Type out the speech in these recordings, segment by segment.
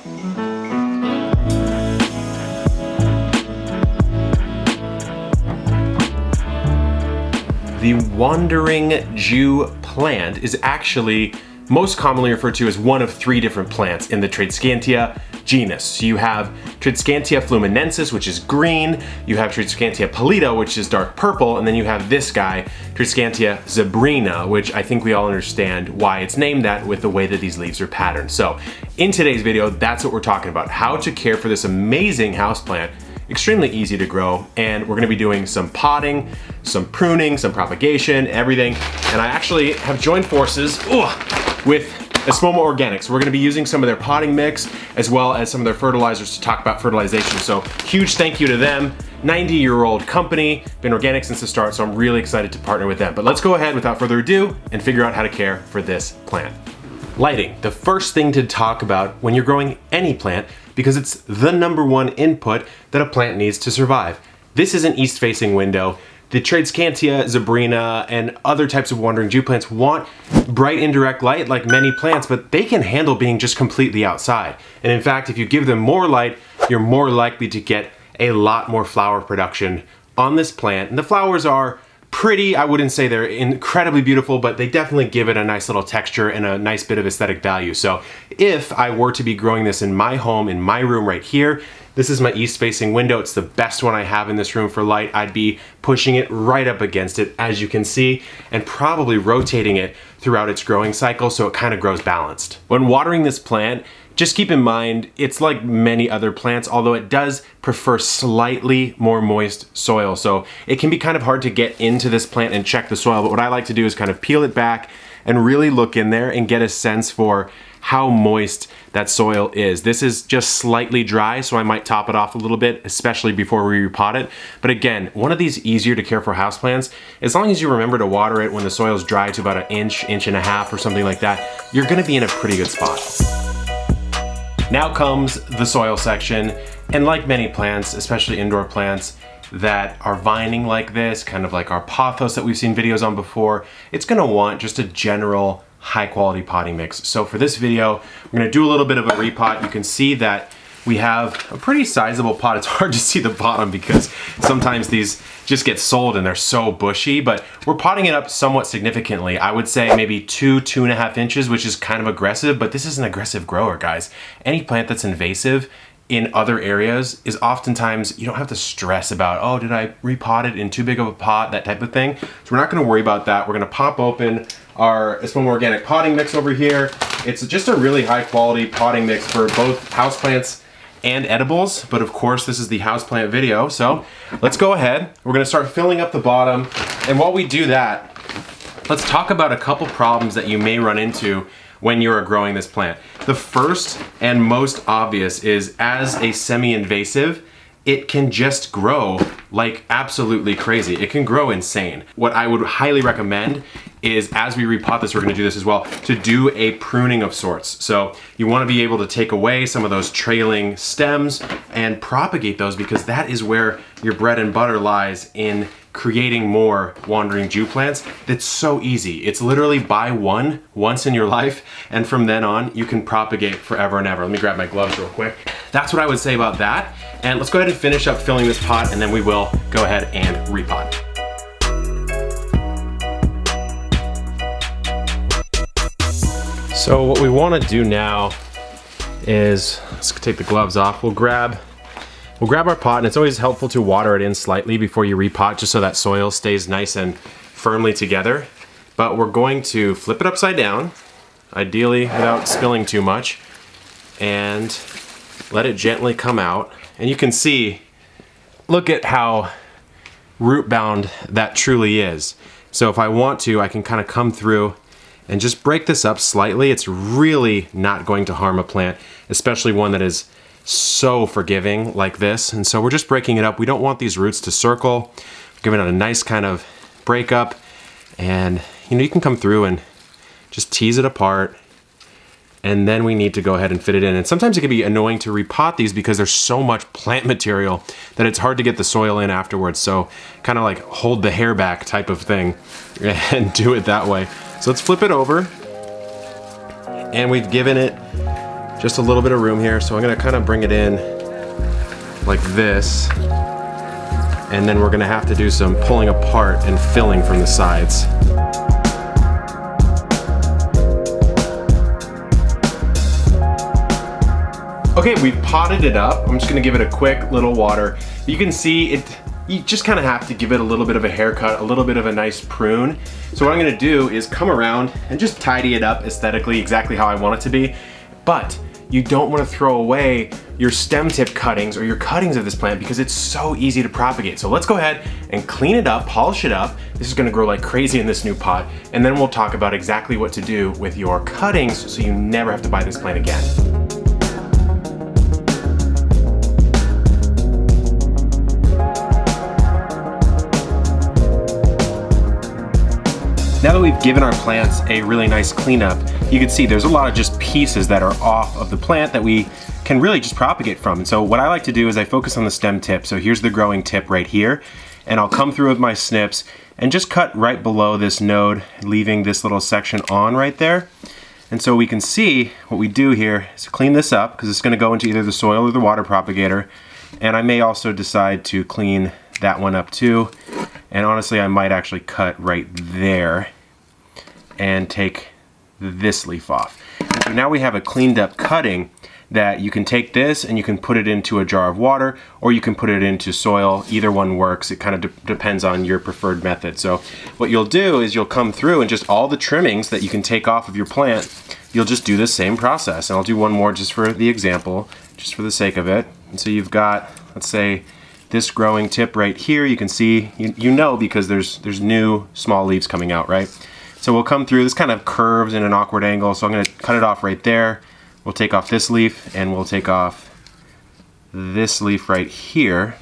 The Wandering Jew plant is actually most commonly referred to as one of 3 different plants in the Tradescantia genus. So you have Tradescantia fluminensis, which is green, you have Tradescantia pallida, which is dark purple, and then you have this guy, Tradescantia zebrina, which I think we all understand why it's named that with the way that these leaves are patterned. So in today's video, that's what we're talking about, how to care for this amazing houseplant. Extremely easy to grow, and we're gonna be doing some potting, some pruning, some propagation, everything. And I actually have joined forces with Espoma Organics. We're gonna be using some of their potting mix as well as some of their fertilizers to talk about fertilization. So huge thank you to them. 90-year-old company, been organic since the start, so I'm really excited to partner with them. But let's go ahead without further ado and figure out how to care for this plant. Lighting, the first thing to talk about when you're growing any plant, because it's the #1 input that a plant needs to survive. This is an east-facing window. The Tradescantia zebrina and other types of wandering Jew plants want bright indirect light like many plants, but they can handle being just completely outside. And in fact, if you give them more light, you're more likely to get a lot more flower production on this plant. And the flowers are pretty, I wouldn't say they're incredibly beautiful, but they definitely give it a nice little texture and a nice bit of aesthetic value. So if I were to be growing this in my home, in my room right here, this is my east-facing window. It's the best one I have in this room for light. I'd be pushing it right up against it, as you can see, and probably rotating it throughout its growing cycle so it kind of grows balanced. When watering this plant, just keep in mind, it's like many other plants, although it does prefer slightly more moist soil. So it can be kind of hard to get into this plant and check the soil, but what I like to do is kind of peel it back and really look in there and get a sense for how moist that soil is. This is just slightly dry, so I might top it off a little bit, especially before we repot it. But again, one of these easier to care for houseplants, as long as you remember to water it when the soil's dry to about 1 inch, 1.5 inches or something like that, you're gonna be in a pretty good spot. Now comes the soil section, and like many plants, especially indoor plants that are vining like this, kind of like our pothos that we've seen videos on before, it's gonna want just a general high quality potting mix. So for this video, we're gonna do a little bit of a repot. You can see that we have a pretty sizable pot. It's hard to see the bottom because sometimes these just get sold and they're so bushy, but we're potting it up somewhat significantly. I would say maybe 2.5 inches, which is kind of aggressive, but this is an aggressive grower, guys. Any plant that's invasive in other areas is oftentimes, you don't have to stress about, oh, did I repot it in too big of a pot, that type of thing. So we're not gonna worry about that. We're gonna pop open our Espoma Organic potting mix over here. It's just a really high quality potting mix for both houseplants and edibles, but of course this is the houseplant video, so let's go ahead. We're gonna start filling up the bottom, and while we do that, let's talk about a couple problems that you may run into when you are growing this plant. The first and most obvious is, as a semi-invasive, it can just grow like absolutely crazy. It can grow insane. What I would highly recommend is, as we repot this, we're gonna do this as well, to do a pruning of sorts. So you wanna be able to take away some of those trailing stems and propagate those, because that is where your bread and butter lies in creating more wandering Jew plants. That's so easy. It's literally buy one once in your life, and from then on, you can propagate forever and ever. Let me grab my gloves real quick. That's what I would say about that. And let's go ahead and finish up filling this pot, and then we will go ahead and repot. So what we want to do now is, let's take the gloves off. We'll grab our pot, and it's always helpful to water it in slightly before you repot, just so that soil stays nice and firmly together. But we're going to flip it upside down, ideally without spilling too much, and let it gently come out. And you can see, look at how root bound that truly is. So if I want to, I can kind of come through and just break this up slightly. It's really not going to harm a plant, especially one that is so forgiving like this. And so we're just breaking it up. We don't want these roots to circle. Giving it a nice kind of break up, and you can come through and just tease it apart. And then we need to go ahead and fit it in. And sometimes it can be annoying to repot these because there's so much plant material that it's hard to get the soil in afterwards. So kind of like hold the hair back type of thing and do it that way. So let's flip it over. And we've given it just a little bit of room here, so I'm gonna kind of bring it in like this, and then we're gonna have to do some pulling apart and filling from the sides. Okay, we've potted it up. I'm just gonna give it a quick little water. You can see it, you just kind of have to give it a little bit of a haircut, a little bit of a nice prune. So what I'm gonna do is come around and just tidy it up aesthetically exactly how I want it to be. But you don't want to throw away your stem tip cuttings or your cuttings of this plant because it's so easy to propagate. So let's go ahead and clean it up, polish it up. This is gonna grow like crazy in this new pot. And then we'll talk about exactly what to do with your cuttings so you never have to buy this plant again. Now that we've given our plants a really nice cleanup, you can see there's a lot of just pieces that are off of the plant that we can really just propagate from. And so what I like to do is I focus on the stem tip. So here's the growing tip right here, and I'll come through with my snips and just cut right below this node, leaving this little section on right there. And so we can see what we do here is clean this up because it's gonna go into either the soil or the water propagator. And I may also decide to clean that one up too. And honestly, I might actually cut right there and take this leaf off. So now we have a cleaned up cutting that you can take this and you can put it into a jar of water, or you can put it into soil. Either one works. It kind of depends on your preferred method. So what you'll do is you'll come through and just all the trimmings that you can take off of your plant, you'll just do the same process. And I'll do one more just for the example, just for the sake of it. And so you've got, let's say, this growing tip right here. You can see, you know, because there's new small leaves coming out, right? So we'll come through, this kind of curves in an awkward angle, so I'm gonna cut it off right there. We'll take off this leaf, and we'll take off this leaf right here.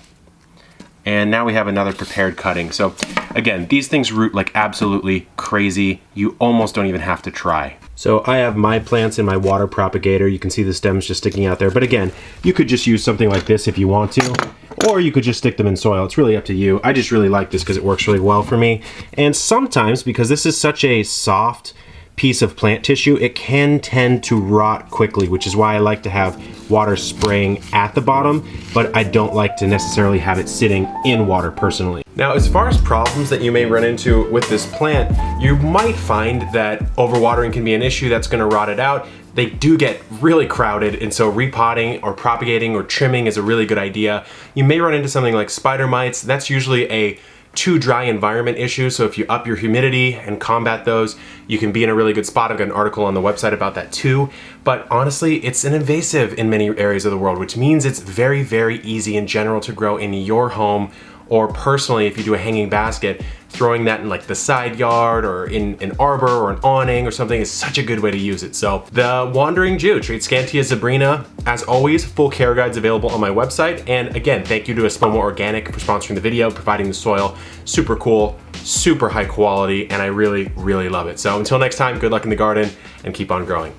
And now we have another prepared cutting. So again, these things root like absolutely crazy. You almost don't even have to try. So I have my plants in my water propagator. You can see the stems just sticking out there. But again, you could just use something like this if you want to, or you could just stick them in soil. It's really up to you. I just really like this because it works really well for me. And sometimes, because this is such a soft piece of plant tissue, it can tend to rot quickly, which is why I like to have water spraying at the bottom, but I don't like to necessarily have it sitting in water personally. Now, as far as problems that you may run into with this plant, you might find that overwatering can be an issue that's gonna rot it out. They do get really crowded, and so repotting or propagating or trimming is a really good idea. You may run into something like spider mites. That's usually a too dry environment issue, so if you up your humidity and combat those, you can be in a really good spot. I've got an article on the website about that too. But honestly, it's an invasive in many areas of the world, which means it's very, very easy in general to grow in your home, or personally, if you do a hanging basket, throwing that in like the side yard or in an arbor or an awning or something is such a good way to use it. So the Wandering Jew, Tradescantia zebrina, as always, full care guides available on my website. And again, thank you to Espoma Organic for sponsoring the video, providing the soil. Super cool, super high quality, and I really, really love it. So until next time, good luck in the garden and keep on growing.